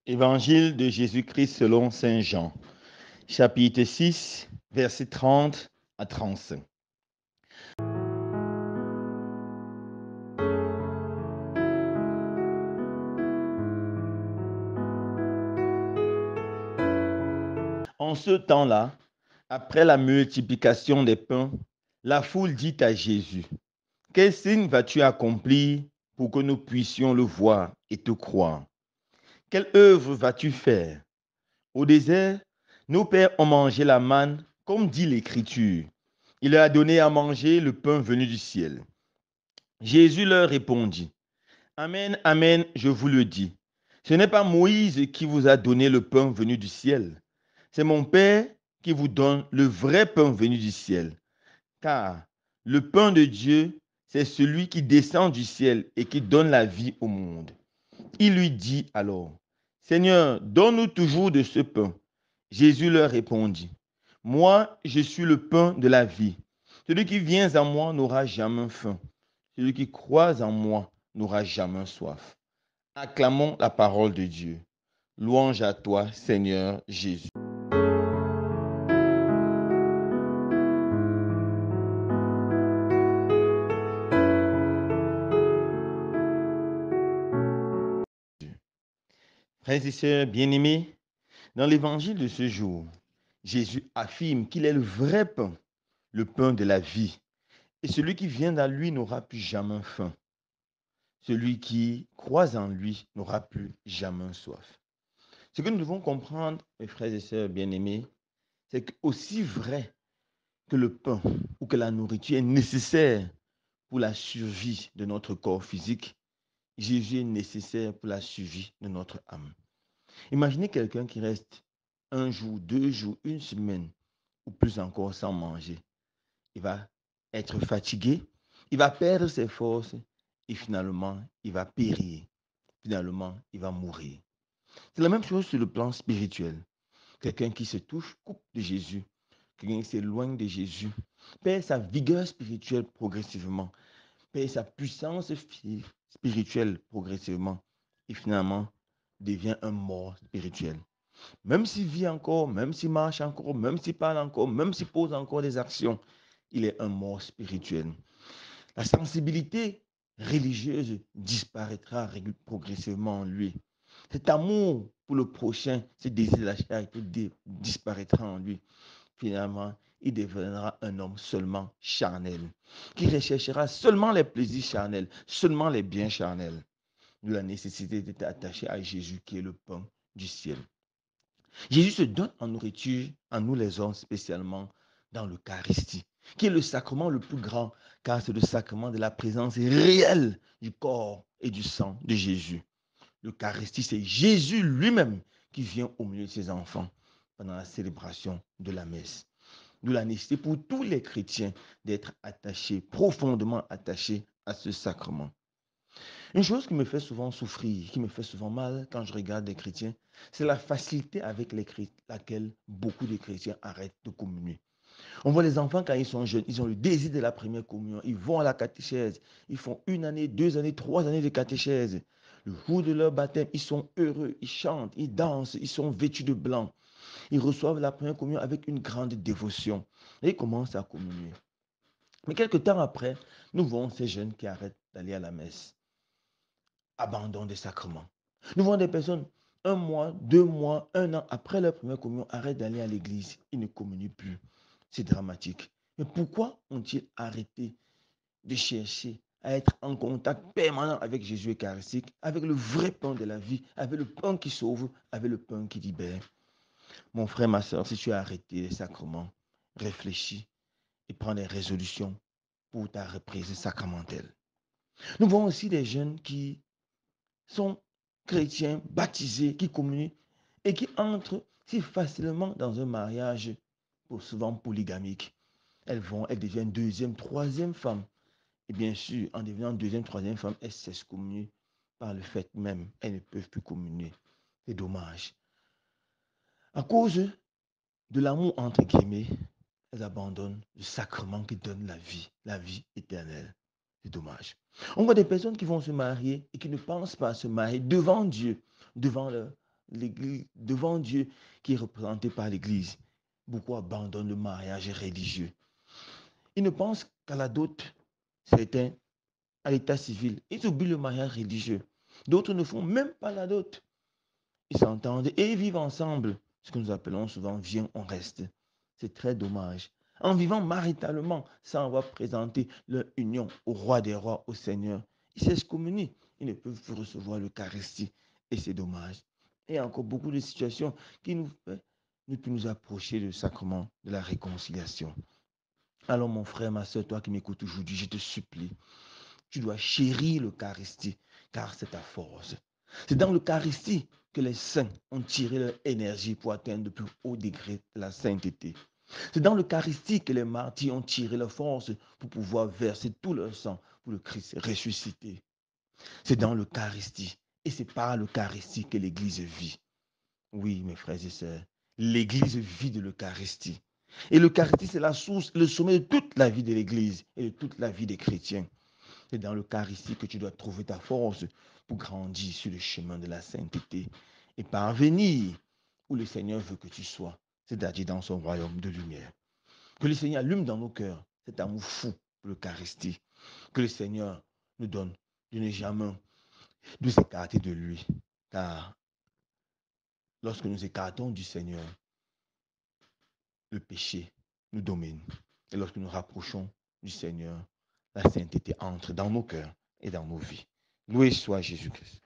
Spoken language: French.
Évangile de Jésus-Christ selon Saint Jean, chapitre 6, versets 30 à 35. En ce temps-là, après la multiplication des pains, la foule dit à Jésus, quel signe vas-tu accomplir pour que nous puissions le voir et te croire? Quelle œuvre vas-tu faire? Au désert, nos pères ont mangé la manne, comme dit l'Écriture. Il leur a donné à manger le pain venu du ciel. Jésus leur répondit, Amen, amen, je vous le dis. Ce n'est pas Moïse qui vous a donné le pain venu du ciel. C'est mon Père qui vous donne le vrai pain venu du ciel. Car le pain de Dieu, c'est celui qui descend du ciel et qui donne la vie au monde. Il lui dit alors, Seigneur, donne-nous toujours de ce pain. Jésus leur répondit, Moi, je suis le pain de la vie. Celui qui vient à moi n'aura jamais faim. Celui qui croit en moi n'aura jamais soif. Acclamons la parole de Dieu. Louange à toi, Seigneur Jésus. Frères et sœurs bien-aimés, dans l'évangile de ce jour, Jésus affirme qu'il est le vrai pain, le pain de la vie. Et celui qui vient à lui n'aura plus jamais faim. Celui qui croit en lui n'aura plus jamais soif. Ce que nous devons comprendre, mes frères et sœurs bien-aimés, c'est qu'aussi vrai que le pain ou que la nourriture est nécessaire pour la survie de notre corps physique, Jésus est nécessaire pour la survie de notre âme. Imaginez quelqu'un qui reste un jour, 2 jours, une semaine ou plus encore sans manger. Il va être fatigué, il va perdre ses forces et finalement, il va périr. Finalement, il va mourir. C'est la même chose sur le plan spirituel. Quelqu'un qui se touche, coupe de Jésus. Quelqu'un qui s'éloigne de Jésus perd sa vigueur spirituelle progressivement, perd sa puissance spirituelle progressivement et finalement devient un mort spirituel. Même s'il vit encore, même s'il marche encore, même s'il parle encore, même s'il pose encore des actions, il est un mort spirituel. La sensibilité religieuse disparaîtra progressivement en lui. Cet amour pour le prochain, ce désir de la charité disparaîtra en lui. Finalement, il deviendra un homme seulement charnel, qui recherchera seulement les plaisirs charnels, seulement les biens charnels. De la nécessité d'être attaché à Jésus qui est le pain du ciel. Jésus se donne en nourriture à nous les hommes, spécialement dans l'Eucharistie, qui est le sacrement le plus grand, car c'est le sacrement de la présence réelle du corps et du sang de Jésus. L'Eucharistie, c'est Jésus lui-même qui vient au milieu de ses enfants pendant la célébration de la messe. D'où la nécessité pour tous les chrétiens d'être attachés, profondément attachés à ce sacrement. Une chose qui me fait souvent souffrir, qui me fait souvent mal quand je regarde des chrétiens, c'est la facilité avec laquelle beaucoup de chrétiens arrêtent de communier. On voit les enfants quand ils sont jeunes, ils ont le désir de la première communion, ils vont à la catéchèse, ils font 1 année, 2 années, 3 années de catéchèse. Le jour de leur baptême, ils sont heureux, ils chantent, ils dansent, ils sont vêtus de blanc. Ils reçoivent la première communion avec une grande dévotion et ils commencent à communier. Mais quelques temps après, nous voyons ces jeunes qui arrêtent d'aller à la messe. Abandon des sacrements. Nous voyons des personnes, 1 mois, 2 mois, 1 an après leur première communion, arrêtent d'aller à l'église. Ils ne communient plus. C'est dramatique. Mais pourquoi ont-ils arrêté de chercher à être en contact permanent avec Jésus eucharistique, avec le vrai pain de la vie, avec le pain qui sauve, avec le pain qui libère? Mon frère, ma soeur, si tu as arrêté les sacrements, réfléchis et prends des résolutions pour ta reprise sacramentelle. Nous voyons aussi des jeunes qui sont chrétiens, baptisés, qui communient et qui entrent si facilement dans un mariage, souvent polygamique. Elles deviennent deuxième, troisième femme. Et bien sûr, en devenant deuxième, troisième femme, elles s'excommunient par le fait même. Elles ne peuvent plus communier. C'est dommage. À cause de l'amour entre guillemets, elles abandonnent le sacrement qui donne la vie éternelle. C'est dommage. On voit des personnes qui vont se marier et qui ne pensent pas à se marier devant Dieu, devant l'Église, devant Dieu qui est représenté par l'Église, beaucoup abandonnent le mariage religieux. Ils ne pensent qu'à la dot, certains à l'état civil. Ils oublient le mariage religieux. D'autres ne font même pas la dot. Ils s'entendent et ils vivent ensemble. Ce que nous appelons souvent viens, on reste. C'est très dommage. En vivant maritalement, sans avoir présenté leur union au roi des rois, au Seigneur, ils s'excommunient. Ils ne peuvent plus recevoir l'Eucharistie. Et c'est dommage. Et il y a encore beaucoup de situations qui nous font nous approcher du sacrement de la réconciliation. Alors mon frère, ma soeur, toi qui m'écoutes aujourd'hui, je te supplie, tu dois chérir l'Eucharistie, car c'est ta force. C'est dans l'Eucharistie que les saints ont tiré leur énergie pour atteindre le plus haut degré de la sainteté. C'est dans l'Eucharistie que les martyrs ont tiré leur force pour pouvoir verser tout leur sang pour le Christ ressuscité. C'est dans l'Eucharistie et c'est par l'Eucharistie que l'Église vit. Oui, mes frères et sœurs, l'Église vit de l'Eucharistie. Et l'Eucharistie, c'est la source, le sommet de toute la vie de l'Église et de toute la vie des chrétiens. C'est dans l'Eucharistie que tu dois trouver ta force pour grandir sur le chemin de la sainteté et parvenir où le Seigneur veut que tu sois, c'est-à-dire dans son royaume de lumière. Que le Seigneur allume dans nos cœurs cet amour fou pour l'Eucharistie. Que le Seigneur nous donne de ne jamais nous écarter de lui. Car lorsque nous écartons du Seigneur, le péché nous domine. Et lorsque nous rapprochons du Seigneur, la sainteté entre dans nos cœurs et dans nos vies. Loué soit Jésus-Christ.